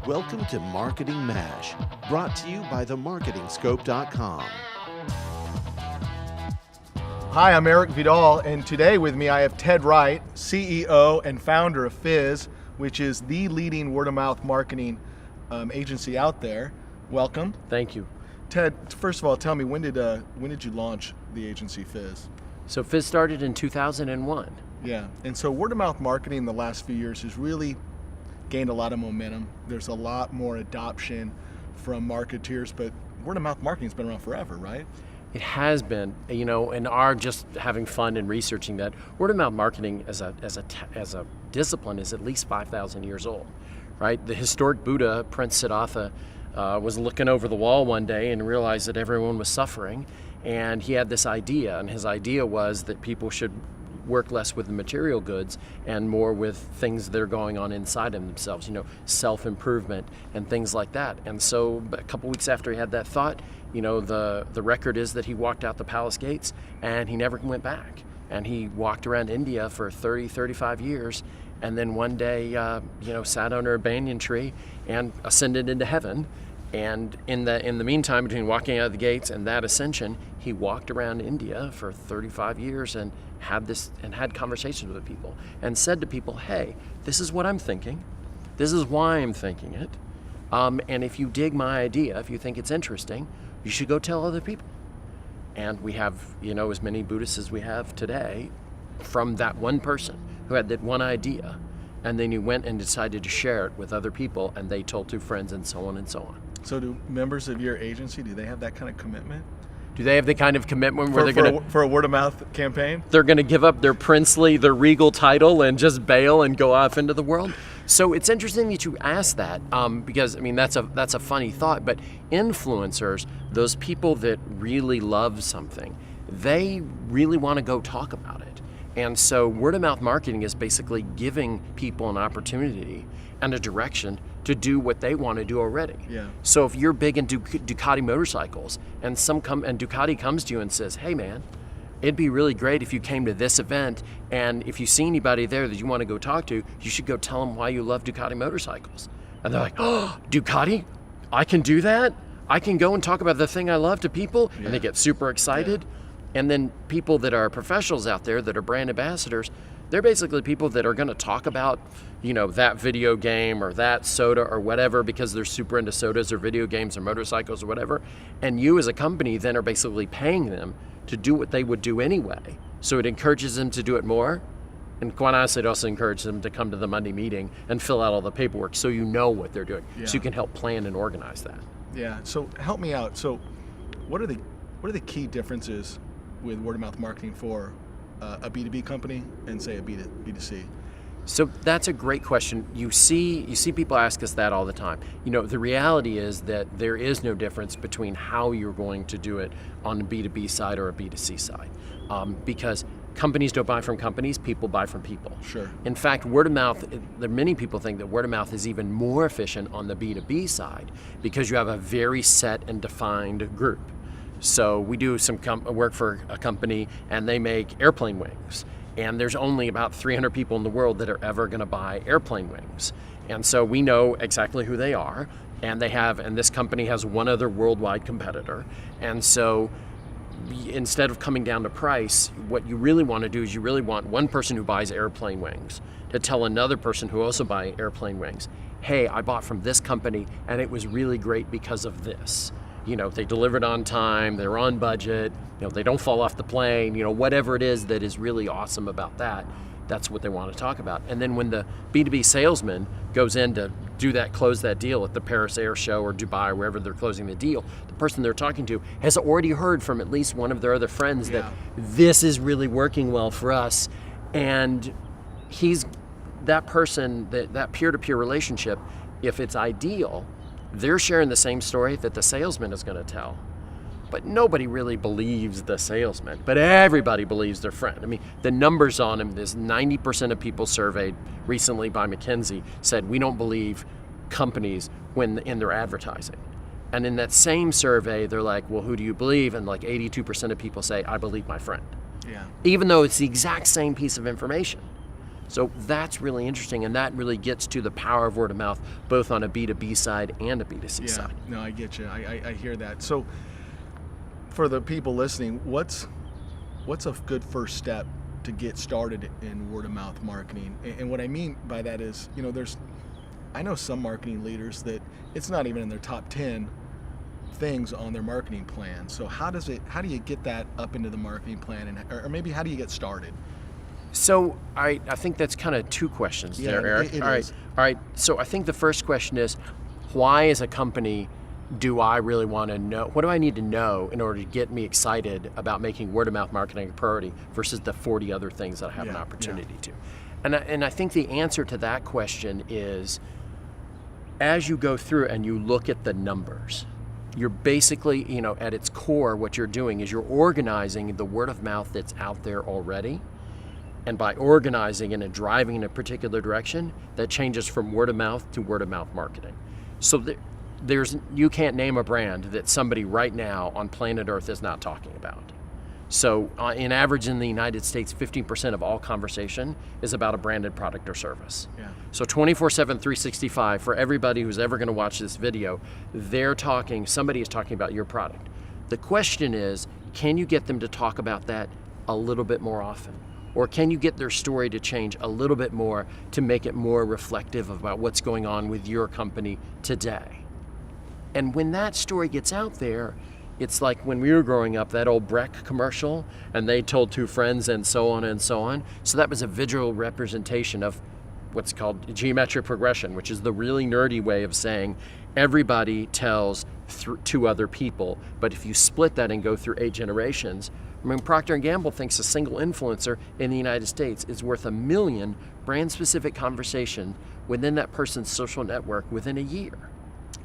Welcome to Marketing MASH, brought to you by themarketingscope.com. Hi, I'm Eric Vidal, and today with me I have Ted Wright, CEO and founder of Fizz, which is the leading word-of-mouth marketing agency out there. Welcome. Thank you. Ted, first of all, tell me, when did you launch the agency Fizz? So Fizz started in 2001. Yeah, and so word-of-mouth marketing in the last few years has really gained a lot of momentum. There's a lot more adoption from marketeers, but word-of-mouth marketing's been around forever, right? It has been, and our just having fun and researching that, word-of-mouth marketing as a discipline is at least 5,000 years old, right? The historic Buddha, Prince Siddhartha, was looking over the wall one day and realized that everyone was suffering, and he had this idea, and his idea was that people should work less with the material goods and more with things that are going on inside of themselves, self-improvement and things like that. And so a couple weeks after he had that thought, the record is that he walked out the palace gates and he never went back. And he walked around India for 30, 35 years, and then one day, sat under a banyan tree and ascended into heaven. And in the meantime, between walking out of the gates and that ascension, he walked around India for 35 years and had conversations with people and said to people, hey, this is what I'm thinking. This is why I'm thinking it. And if you dig my idea, if you think it's interesting, you should go tell other people. And we have, as many Buddhists as we have today from that one person who had that one idea. And then you went and decided to share it with other people, and they told two friends, and so on and so on. So do members of your agency, do they have that kind of commitment? Do they have the kind of commitment where for a word-of-mouth campaign? They're going to give up their their regal title and just bail and go off into the world? So it's interesting that you ask that, because that's a funny thought. But influencers, those people that really love something, they really want to go talk about it. And so word-of-mouth marketing is basically giving people an opportunity and a direction to do what they want to do already. Yeah. So if you're big into Ducati motorcycles and Ducati comes to you and says, hey man, it'd be really great if you came to this event, and if you see anybody there that you want to go talk to, you should go tell them why you love Ducati motorcycles. And they're like, oh, Ducati? I can do that? I can go and talk about the thing I love to people? Yeah. And they get super excited. Yeah. And then people that are professionals out there that are brand ambassadors, they're basically people that are going to talk about, that video game or that soda or whatever, because they're super into sodas or video games or motorcycles or whatever. And you as a company then are basically paying them to do what they would do anyway. So it encourages them to do it more. And quite honestly, it also encourages them to come to the Monday meeting and fill out all the paperwork so you know what they're doing. Yeah. So you can help plan and organize that. Yeah, so help me out. So what are the key differences with word-of-mouth marketing for a B2B company and say a B2C? So that's a great question. You see people ask us that all the time. The reality is that there is no difference between how you're going to do it on the B2B side or a B2C side, because companies don't buy from companies, people buy from people. Sure. In fact, word of mouth, many people think that word of mouth is even more efficient on the B2B side because you have a very set and defined group. So we do some work for a company, and they make airplane wings. And there's only about 300 people in the world that are ever going to buy airplane wings. And so we know exactly who they are, and this company has one other worldwide competitor. And so instead of coming down to price, what you really want to do is you really want one person who buys airplane wings to tell another person who also buys airplane wings, hey, I bought from this company and it was really great because of this. They delivered on time, they're on budget, they don't fall off the plane, whatever it is that is really awesome about that, that's what they want to talk about. And then when the B2B salesman goes in to close that deal at the Paris Air Show or Dubai, wherever they're closing the deal, the person they're talking to has already heard from at least one of their other friends that this is really working well for us. And that person, that peer-to-peer relationship, if it's ideal, they're sharing the same story that the salesman is going to tell. But nobody really believes the salesman, but everybody believes their friend. The numbers on him, there's 90% of people surveyed recently by McKinsey said we don't believe companies when in their advertising. And in that same survey, they're like, well, who do you believe? And like 82% of people say, I believe my friend. Yeah. Even though it's the exact same piece of information. So that's really interesting, and that really gets to the power of word of mouth, both on a B2B side and a B2C side. No, I get you. I hear that. So for the people listening, what's a good first step to get started in word of mouth marketing? And what I mean by that is, I know some marketing leaders that it's not even in their top 10 things on their marketing plan. So how do you get that up into the marketing plan, or maybe how do you get started? So I think that's kind of two questions there, Eric. It All is. right. So I think the first question is, why as a company do I really want to know? What do I need to know in order to get me excited about making word of mouth marketing a priority versus the 40 other things that I have an opportunity to? And I think the answer to that question is, as you go through and you look at the numbers, you're basically, at its core, what you're doing is you're organizing the word of mouth that's out there already. And by organizing it and driving in a particular direction, that changes from word of mouth to word of mouth marketing. So you can't name a brand that somebody right now on planet Earth is not talking about. So in average in the United States, 15% of all conversation is about a branded product or service. Yeah. So 24/7, 365, for everybody who's ever going to watch this video, somebody is talking about your product. The question is, can you get them to talk about that a little bit more often? Or can you get their story to change a little bit more to make it more reflective about what's going on with your company today? And when that story gets out there, it's like when we were growing up, that old Breck commercial, and they told two friends and so on and so on. So that was a visual representation of what's called geometric progression, which is the really nerdy way of saying everybody tells two other people. But if you split that and go through 8 generations, Procter & Gamble thinks a single influencer in the United States is worth 1 million brand-specific conversations within that person's social network within a year.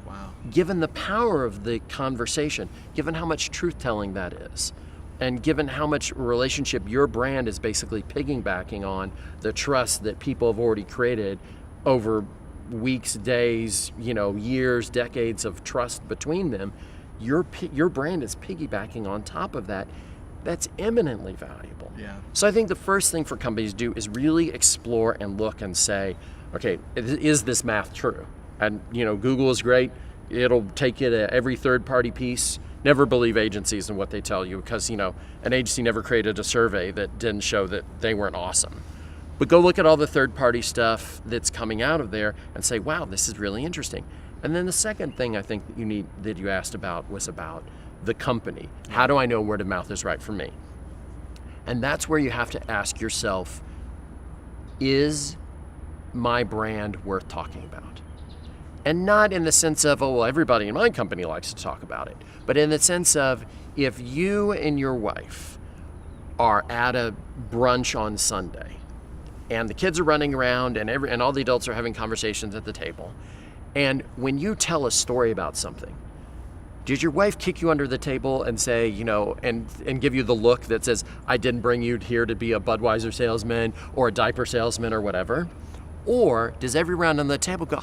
Wow. Given the power of the conversation, given how much truth-telling that is, and given how much relationship your brand is basically piggybacking on the trust that people have already created over weeks, days, years, decades of trust between them, your brand is piggybacking on top of that. That's eminently valuable. Yeah. So I think the first thing for companies to do is really explore and look and say, okay, is this math true? And Google is great. It'll take you to every third-party piece. Never believe agencies and what they tell you, because an agency never created a survey that didn't show that they weren't awesome. But go look at all the third-party stuff that's coming out of there and say, wow, this is really interesting. And then the second thing I think that you asked about was about the company. How do I know word of mouth is right for me? And that's where you have to ask yourself, is my brand worth talking about? And not in the sense of, oh, well, everybody in my company likes to talk about it, but in the sense of, if you and your wife are at a brunch on Sunday and the kids are running around and all the adults are having conversations at the table, and when you tell a story about something, did your wife kick you under the table and say, and give you the look that says, I didn't bring you here to be a Budweiser salesman or a diaper salesman or whatever? Or does everyone on the table go,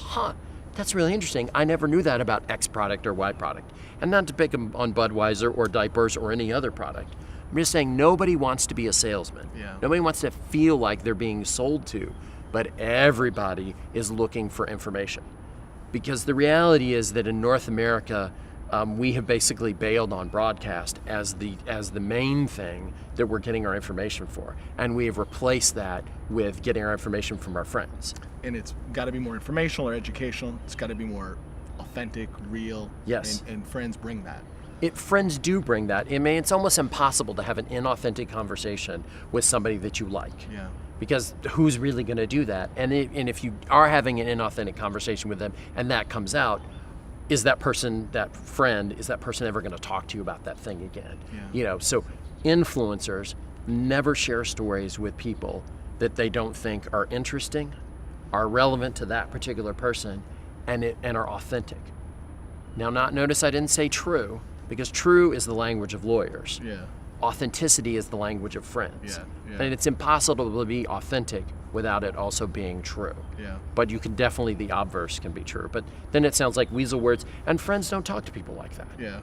that's really interesting. I never knew that about X product or Y product. And not to pick them on Budweiser or diapers or any other product. I'm just saying nobody wants to be a salesman. Yeah. Nobody wants to feel like they're being sold to, but everybody is looking for information. Because the reality is that in North America, we have basically bailed on broadcast as the main thing that we're getting our information for, and we have replaced that with getting our information from our friends. And it's got to be more informational or educational. It's got to be more authentic, real. Yes. And friends bring that. Friends do bring that. It's almost impossible to have an inauthentic conversation with somebody that you like. Yeah. Because who's really going to do that? And if you are having an inauthentic conversation with them and that comes out, is that person ever going to talk to you about that thing again? Yeah. So influencers never share stories with people that they don't think are interesting, are relevant to that particular person, and are authentic. Now, notice I didn't say true, because true is the language of lawyers. Yeah. Authenticity is the language of friends. Yeah. And it's impossible to be authentic without it also being true. Yeah. But you can definitely, the obverse can be true. But then it sounds like weasel words, and friends don't talk to people like that. Yeah.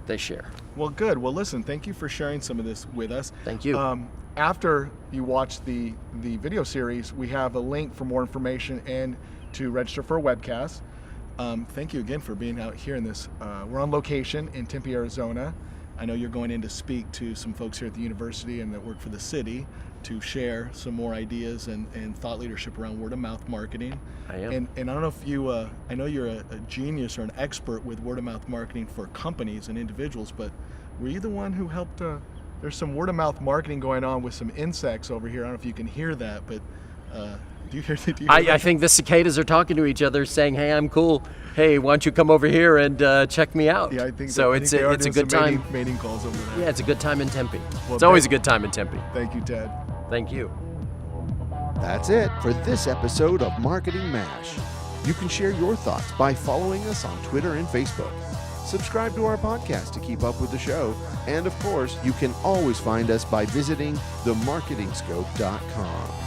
they share. Well, good. Well, listen, thank you for sharing some of this with us. Thank you. After you watch the video series, we have a link for more information and to register for a webcast. Thank you again for being out here in this. We're on location in Tempe, Arizona. I know you're going in to speak to some folks here at the university and that work for the city to share some more ideas and thought leadership around word of mouth marketing. I am. And I don't know if you, I know you're a genius or an expert with word of mouth marketing for companies and individuals, but were you the one who helped? There's some word of mouth marketing going on with some insects over here. I don't know if you can hear that, but do you hear that? I think the cicadas are talking to each other, saying, "Hey, I'm cool. Hey, why don't you come over here and check me out?" Yeah, I think so. It's a good time. Mating calls over there. Yeah, it's a good time in Tempe. Well, it's always a good time in Tempe. Thank you, Ted. Thank you. That's it for this episode of Marketing MASH. You can share your thoughts by following us on Twitter and Facebook. Subscribe to our podcast to keep up with the show. And of course, you can always find us by visiting themarketingscope.com.